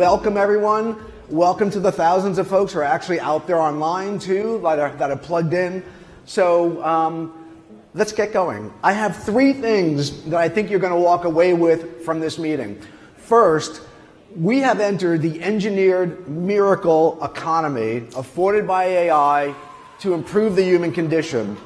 welcome everyone. Welcome to the thousands of folks who are actually out there online too, that are plugged in. So let's get going. I have three things that I think you're going to walk away with from this meeting. First, we have entered the engineered miracle economy afforded by AI to improve the human condition.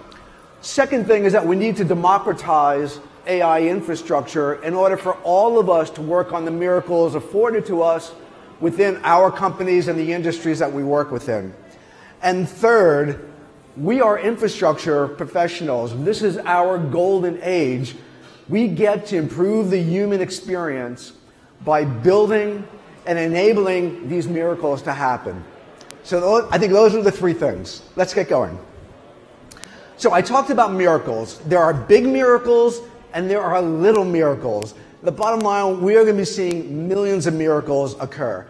Second thing is that we need to democratize AI infrastructure in order for all of us to work on the miracles afforded to us within our companies and the industries that we work within. And third, we are infrastructure professionals. This is our golden age. We get to improve the human experience by building and enabling these miracles to happen. So I think those are the three things. Let's get going. So I talked about miracles. There are big miracles and there are little miracles. The bottom line, we are going to be seeing millions of miracles occur.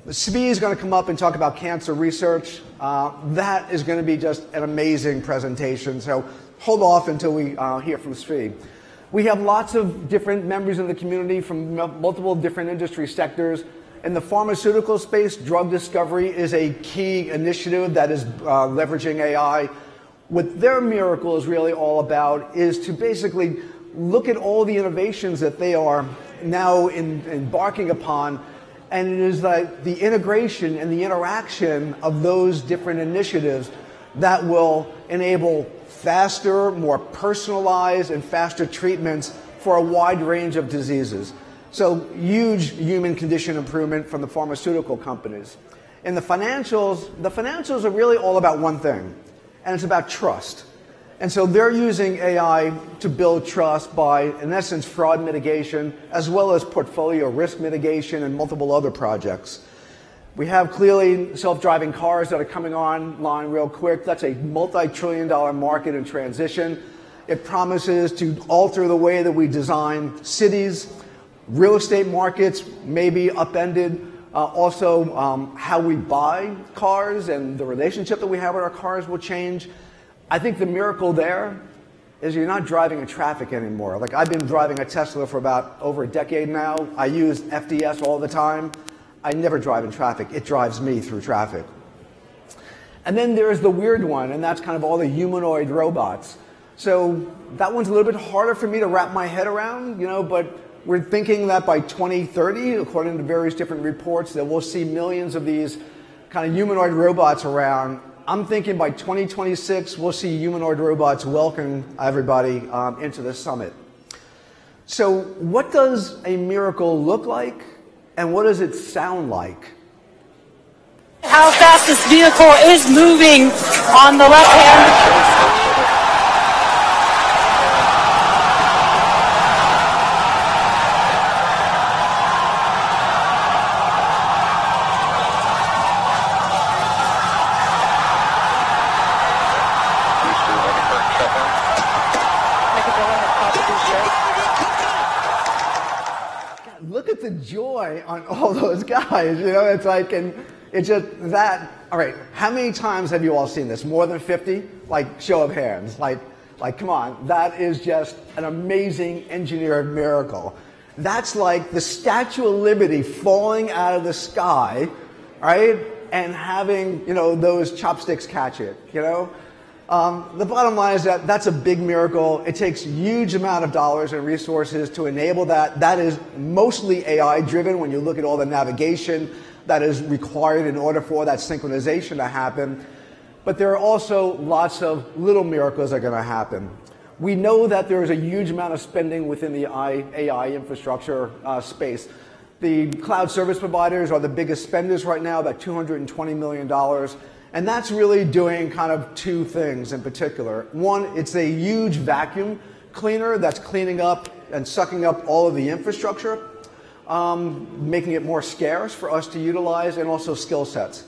Svi is going to come up and talk about cancer research. That is going to be just an amazing presentation. So hold off until we hear from Svi. We have lots of different members in the community from multiple different industry sectors. In the pharmaceutical space, drug discovery is a key initiative that is leveraging AI. What their miracle is really all about is to basically look at all the innovations that they are now embarking upon, and it is like the integration and the interaction of those different initiatives that will enable faster, more personalized, and faster treatments for a wide range of diseases. So huge human condition improvement from the pharmaceutical companies. In the financials are really all about one thing, and it's about trust. And so they're using AI to build trust by, in essence, fraud mitigation, as well as portfolio risk mitigation and multiple other projects. We have clearly self-driving cars that are coming online real quick. That's a multi-trillion-dollar market in transition. It promises to alter the way that we design cities, real estate markets may be upended. Also, how we buy cars and the relationship that we have with our cars will change. I think the miracle there is you're not driving in traffic anymore. Like, I've been driving a Tesla for about over a decade now. I use FDS all the time. I never drive in traffic. It drives me through traffic. And then there's the weird one, and that's kind of all the humanoid robots. So that one's a little bit harder for me to wrap my head around, but we're thinking that by 2030, according to various different reports, that we'll see millions of these kind of humanoid robots around. I'm thinking by 2026, we'll see humanoid robots welcome everybody into the summit. So what does a miracle look like, and what does it sound like? How fast this vehicle is moving on the left hand. Look at the joy on all those guys, it's like, and it's just that, all right, how many times have you all seen this? More than 50? Like, show of hands, like, come on, that is just an amazing engineered miracle. That's like the Statue of Liberty falling out of the sky, right, and having, those chopsticks catch it, The bottom line is that that's a big miracle. It takes a huge amount of dollars and resources to enable that. That is mostly AI driven when you look at all the navigation that is required in order for that synchronization to happen. But there are also lots of little miracles that are going to happen. We know that there is a huge amount of spending within the AI infrastructure space. The cloud service providers are the biggest spenders right now, about $220 million. And that's really doing kind of two things in particular. One, it's a huge vacuum cleaner that's cleaning up and sucking up all of the infrastructure, making it more scarce for us to utilize, and also skill sets.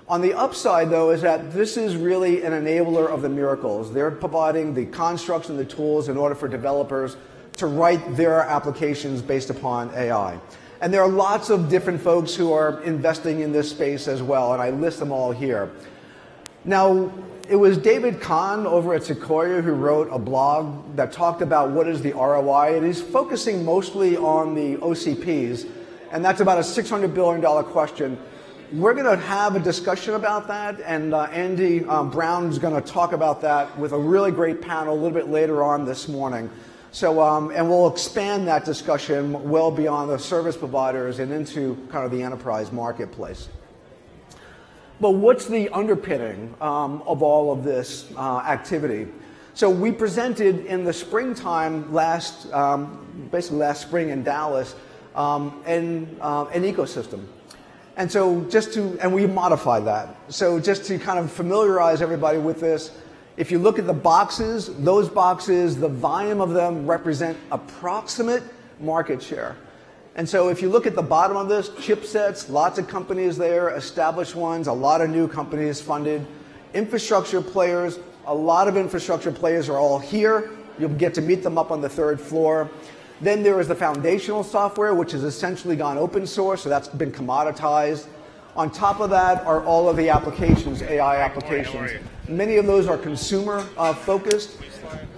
On the upside, though, is that this is really an enabler of the miracles. They're providing the constructs and the tools in order for developers to write their applications based upon AI. And there are lots of different folks who are investing in this space as well, and I list them all here. Now, it was David Kahn over at Sequoia who wrote a blog that talked about what is the ROI, and he's focusing mostly on the OCPs And that's about a $600 billion question. We're going to have a discussion about that, and Andy Brown is going to talk about that with a really great panel a little bit later on this morning. So, and we'll expand that discussion well beyond the service providers and into kind of the enterprise marketplace. But what's the underpinning of all of this activity? So we presented in the springtime basically last spring in Dallas, an ecosystem. And so and we modified that. So just to kind of familiarize everybody with this, if you look at the boxes, those boxes, the volume of them represent approximate market share. And so if you look at the bottom of this, chipsets, lots of companies there, established ones, a lot of new companies funded, infrastructure players, a lot of infrastructure players are all here. You'll get to meet them up on the third floor. Then there is the foundational software, which has essentially gone open source, so that's been commoditized. On top of that are all of the applications, AI applications. Many of those are consumer focused.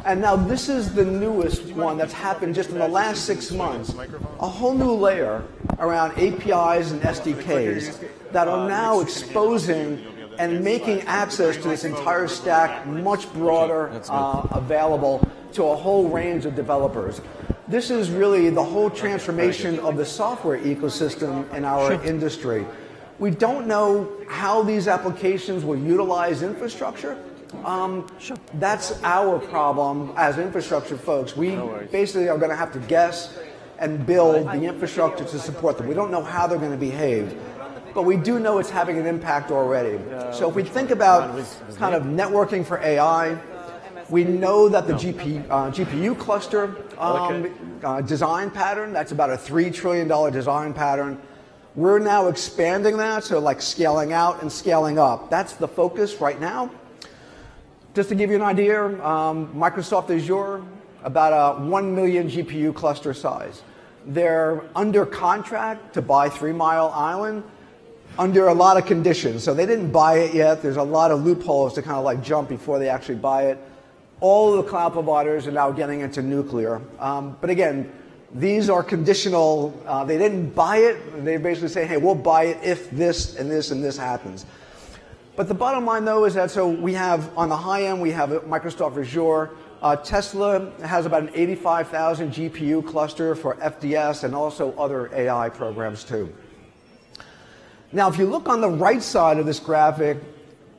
And now this is the newest one that's happened just in the last 6 months. A whole new layer around APIs and SDKs that are now exposing and making access to this entire stack much broader available to a whole range of developers. This is really the whole transformation of the software ecosystem in our industry. We don't know how these applications will utilize infrastructure. That's our problem as infrastructure folks. We basically are going to have to guess and build the infrastructure to support them. We don't know how they're going to behave, but we do know it's having an impact already. So if we think about kind of networking for AI, we know that the GPU cluster design pattern, that's about a $3 trillion design pattern. We're now expanding that, so like scaling out and scaling up. That's the focus right now. Just to give you an idea, Microsoft Azure, about a 1 million GPU cluster size. They're under contract to buy 3 Mile Island under a lot of conditions. So they didn't buy it yet. There's a lot of loopholes to kind of like jump before they actually buy it. All of the cloud providers are now getting into nuclear. But again, these are conditional. They didn't buy it. They basically say, hey, we'll buy it if this and this and this happens. But the bottom line, though, is that so we have, on the high end, we have Microsoft Azure. Tesla has about an 85,000 GPU cluster for FDS and also other AI programs, too. Now, if you look on the right side of this graphic,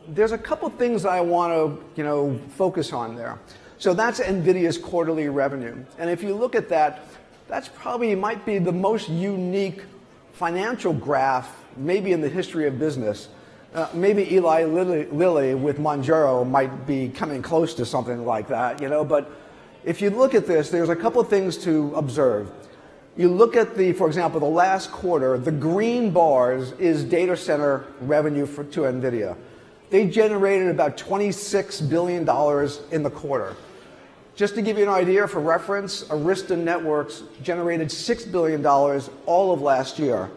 there's a couple things I want to focus on there. So that's NVIDIA's quarterly revenue. And if you look at that, that's probably might be the most unique financial graph maybe in the history of business. Maybe Eli Lilly with Monjaro might be coming close to something like that, but if you look at this, there's a couple of things to observe. You look at for example, the last quarter, the green bars is data center revenue to NVIDIA. They generated about $26 billion in the quarter. Just to give you an idea for reference, Arista Networks generated $6 billion all of last year.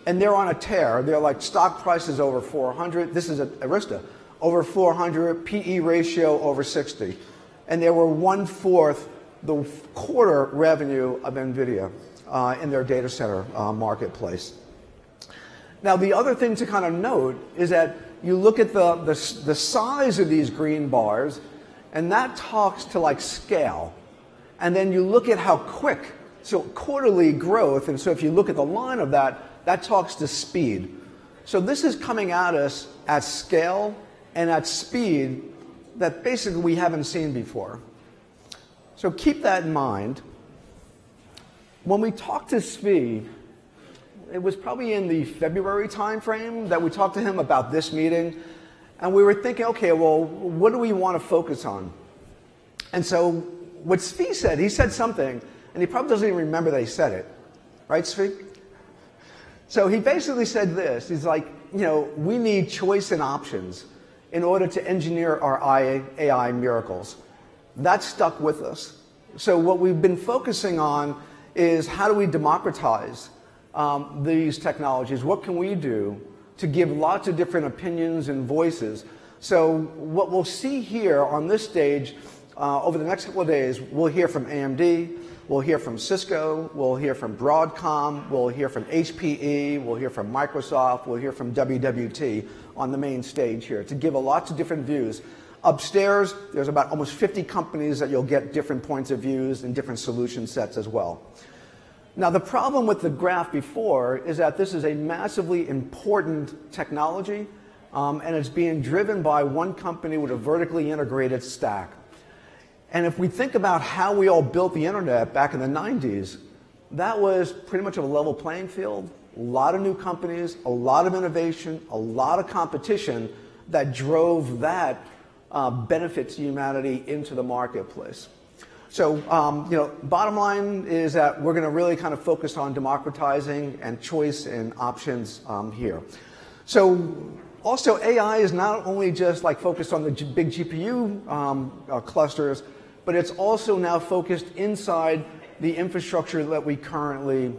And they're on a tear. They're like stock prices over 400. This is Arista. Over 400, PE ratio over 60. And they were 1/4 the quarter revenue of NVIDIA in their data center marketplace. Now, the other thing to kind of note is that you look at the size of these green bars, and that talks to like scale. And then you look at how quick, so quarterly growth, and so if you look at the line of that, that talks to speed. So this is coming at us at scale and at speed that basically we haven't seen before. So keep that in mind. When we talked to Svi, it was probably in the February timeframe that we talked to him about this meeting, and we were thinking, okay, well, what do we want to focus on? And so what Svi said, he said something, and he probably doesn't even remember that he said it. Right, Svi? So he basically said this. He's like, we need choice and options in order to engineer our AI miracles. That stuck with us. So what we've been focusing on is how do we democratize these technologies? What can we do to give lots of different opinions and voices? So what we'll see here on this stage over the next couple of days, we'll hear from AMD, we'll hear from Cisco, we'll hear from Broadcom, we'll hear from HPE, we'll hear from Microsoft, we'll hear from WWT on the main stage here to give lots of different views. Upstairs, there's about almost 50 companies that you'll get different points of views and different solution sets as well. Now, the problem with the graph before is that this is a massively important technology, and it's being driven by one company with a vertically integrated stack. And if we think about how we all built the internet back in the 90s, that was pretty much a level playing field. A lot of new companies, a lot of innovation, a lot of competition that drove that benefit to humanity into the marketplace. So, bottom line is that we're going to really kind of focus on democratizing and choice and options here. So, also AI is not only just like focused on the big GPU clusters, but it's also now focused inside the infrastructure that we currently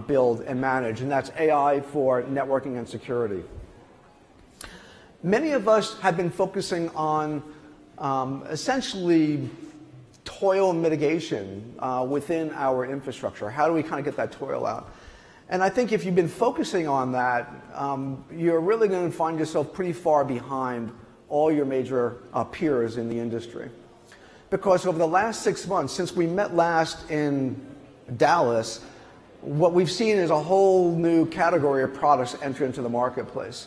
build and manage, and that's AI for networking and security. Many of us have been focusing on essentially toil mitigation within our infrastructure. How do we kind of get that toil out? And I think if you've been focusing on that, you're really going to find yourself pretty far behind all your major peers in the industry. Because over the last 6 months, since we met last in Dallas, what we've seen is a whole new category of products enter into the marketplace.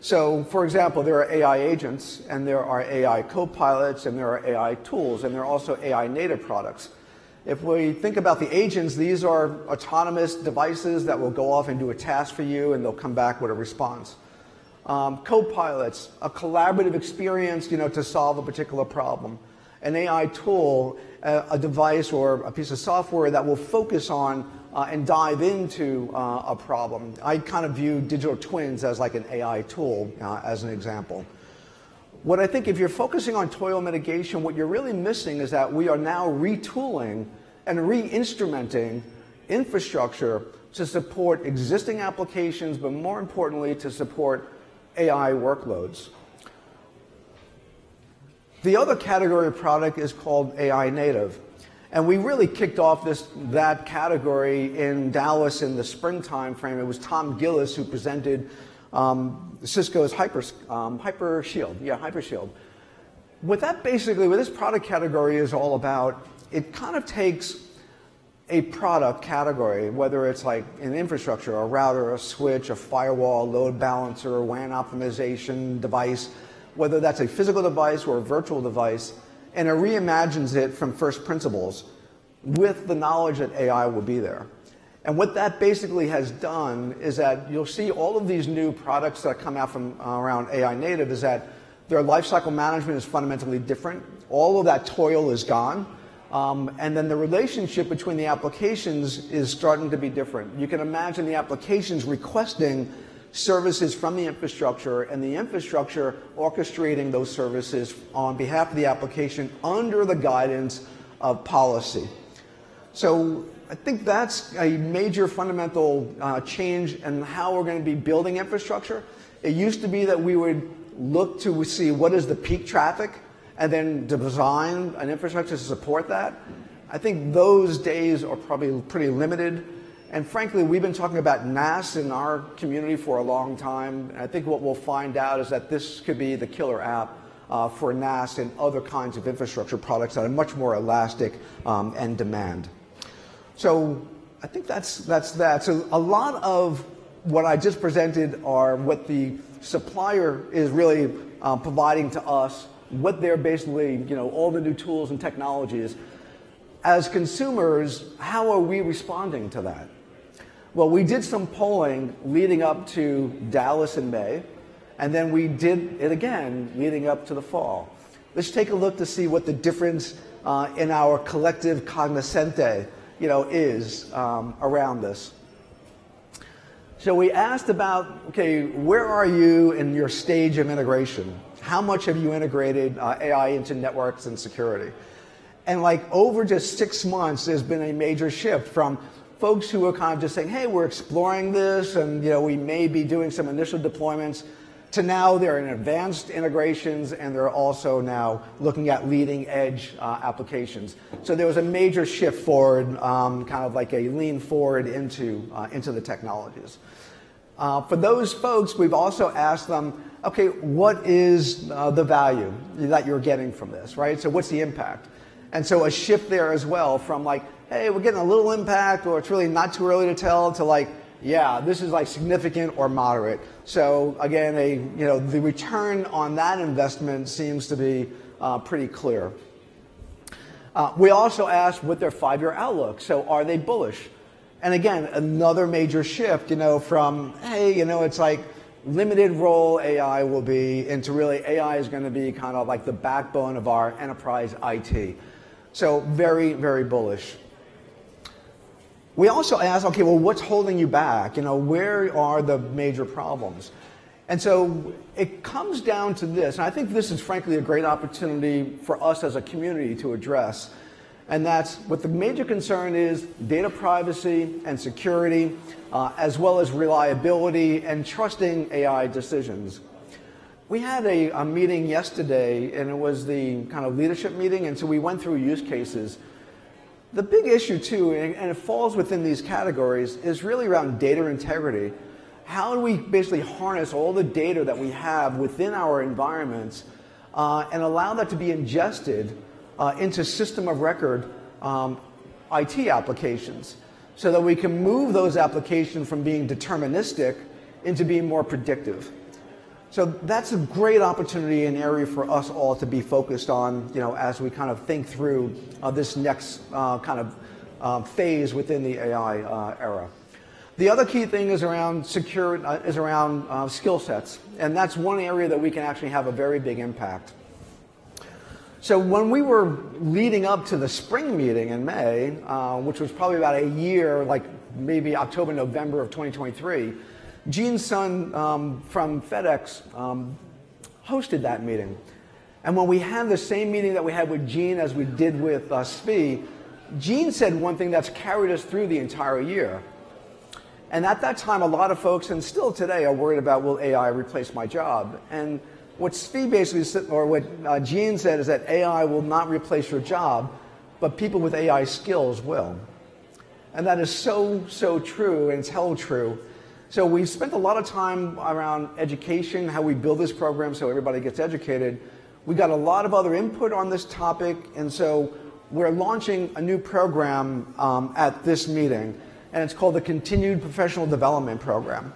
So, for example, there are AI agents, and there are AI co-pilots, and there are AI tools, and there are also AI native products. If we think about the agents, these are autonomous devices that will go off and do a task for you, and they'll come back with a response. Co-pilots, a collaborative experience, to solve a particular problem. An AI tool, a device or a piece of software that will focus on and dive into a problem. I kind of view digital twins as like an AI tool, as an example. What I think if you're focusing on toil mitigation, what you're really missing is that we are now retooling and re-instrumenting infrastructure to support existing applications, but more importantly, to support AI workloads. The other category of product is called AI native. And we really kicked off that category in Dallas in the spring time frame. It was Tom Gillis who presented Cisco's Hypershield. Yeah, Hypershield. What this product category is all about, it kind of takes a product category, whether it's like an infrastructure, a router, a switch, a firewall, load balancer, a WAN optimization device, whether that's a physical device or a virtual device, and it reimagines it from first principles with the knowledge that AI will be there. And what that basically has done is that you'll see all of these new products that come out from around AI native is that their lifecycle management is fundamentally different. All of that toil is gone. And then the relationship between the applications is starting to be different. You can imagine the applications requesting services from the infrastructure, and the infrastructure orchestrating those services on behalf of the application under the guidance of policy. So I think that's a major fundamental change in how we're going to be building infrastructure. It used to be that we would look to see what is the peak traffic and then design an infrastructure to support that. I think those days are probably pretty limited. And frankly, we've been talking about NAS in our community for a long time. And I think what we'll find out is that this could be the killer app for NAS and other kinds of infrastructure products that are much more elastic and demand. So I think that's that. So a lot of what I just presented are what the supplier is really providing to us, what they're basically, all the new tools and technologies. As consumers, how are we responding to that? Well, we did some polling leading up to Dallas in May, and then we did it again leading up to the fall. Let's take a look to see what the difference in our collective cognoscente, is around this. So we asked about, okay, where are you in your stage of integration? How much have you integrated AI into networks and security? And over just 6 months, there's been a major shift from folks who are kind of just saying, hey, we're exploring this, and we may be doing some initial deployments, to now they're in advanced integrations, and they're also now looking at leading edge applications. So there was a major shift forward, kind of like a lean forward into the technologies. For those folks, we've also asked them, okay, what is the value that you're getting from this, right? So what's the impact? And so a shift there as well from like, hey, we're getting a little impact, or it's really not too early to tell, to like, yeah, this is like significant or moderate. So again, the return on that investment seems to be pretty clear. We also asked what their 5-year outlook. So are they bullish? And again, another major shift, from, hey, it's like limited role AI will be into really AI is going to be kind of like the backbone of our enterprise IT. So very, very bullish. We also asked, okay, well, what's holding you back? Where are the major problems? And so it comes down to this, and I think this is frankly a great opportunity for us as a community to address, and that's what the major concern is: data privacy and security, as well as reliability and trusting AI decisions. We had a meeting yesterday, and it was the kind of leadership meeting, and so we went through use cases. The big issue too, and it falls within these categories, is really around data integrity. How do we basically harness all the data that we have within our environments and allow that to be ingested into system of record IT applications, so that we can move those applications from being deterministic into being more predictive. So that's a great opportunity, an area for us all to be focused on, as we kind of think through this next kind of phase within the AI era. The other key thing is around skill sets, and that's one area that we can actually have a very big impact. So when we were leading up to the spring meeting in May, which was probably about a year, like maybe October, November of 2023, Gene Sun from FedEx hosted that meeting. And when we had the same meeting that we had with Gene as we did with Svi, Gene said one thing that's carried us through the entire year. And at that time, a lot of folks, and still today, are worried about, will AI replace my job? And what Svi basically said, or what Gene said, is that AI will not replace your job, but people with AI skills will. And that is so, so true, and it's held true. So we've spent a lot of time around education, how we build this program so everybody gets educated. We got a lot of other input on this topic, and so we're launching a new program at this meeting, and it's called the Continued Professional Development Program.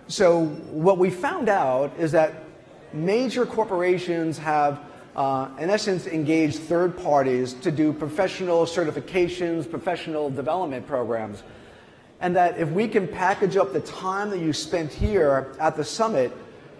So what we found out is that major corporations have, in essence, engaged third parties to do professional certifications, professional development programs. And that if we can package up the time that you spent here at the summit,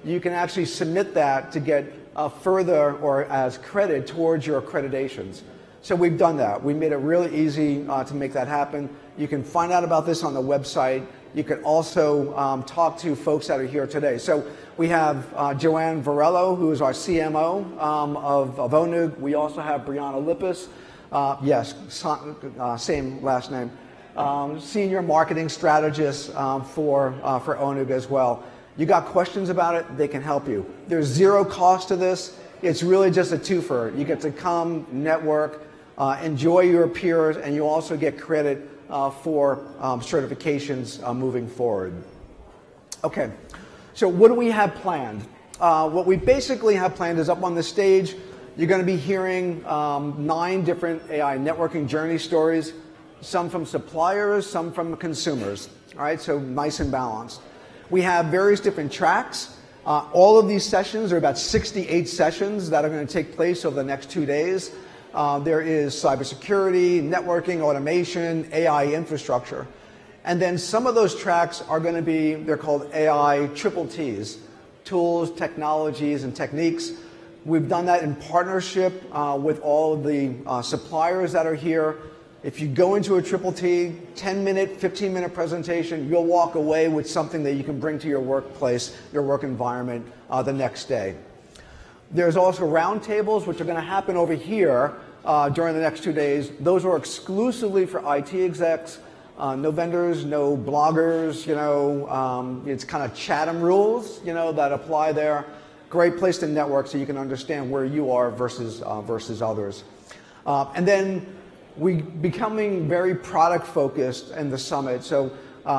you can actually submit that to get further or as credit towards your accreditations. So we've done that. We made it really easy to make that happen. You can find out about this on the website. You can also talk to folks that are here today. So we have Joanne Varello, who is our CMO of ONUG. We also have Brianna Lippis, yes, same last name. Senior marketing strategist for ONUG as well. You got questions about it, they can help you. There's zero cost to this. It's really just a twofer. You get to come, network, enjoy your peers, and you also get credit for certifications moving forward. Okay, so what do we have planned? What we basically have planned is up on the stage, you're going to be hearing 9 different AI networking journey stories. Some from suppliers, some from consumers. All right, so nice and balanced. We have various different tracks. All of these sessions are about 68 sessions that are going to take place over the next 2 days. There is cybersecurity, networking, automation, AI infrastructure. And then some of those tracks are going to be, they're called AI triple Ts, tools, technologies, and techniques. We've done that in partnership with all of the suppliers that are here. If you go into a triple T, 10-minute, 15-minute presentation, you'll walk away with something that you can bring to your workplace, your work environment the next day. There's also roundtables, which are going to happen over here during the next 2 days. Those are exclusively for IT execs. No vendors, no bloggers, you know, it's kind of Chatham rules, you know, that apply there. Great place to network so you can understand where you are versus others. And then we becoming very product focused in the summit. So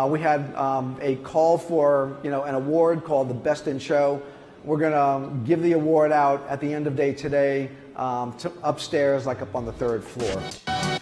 we had a call for, you know, an award called the Best in Show. We're gonna give the award out at the end of day today upstairs, like up on the 3rd floor.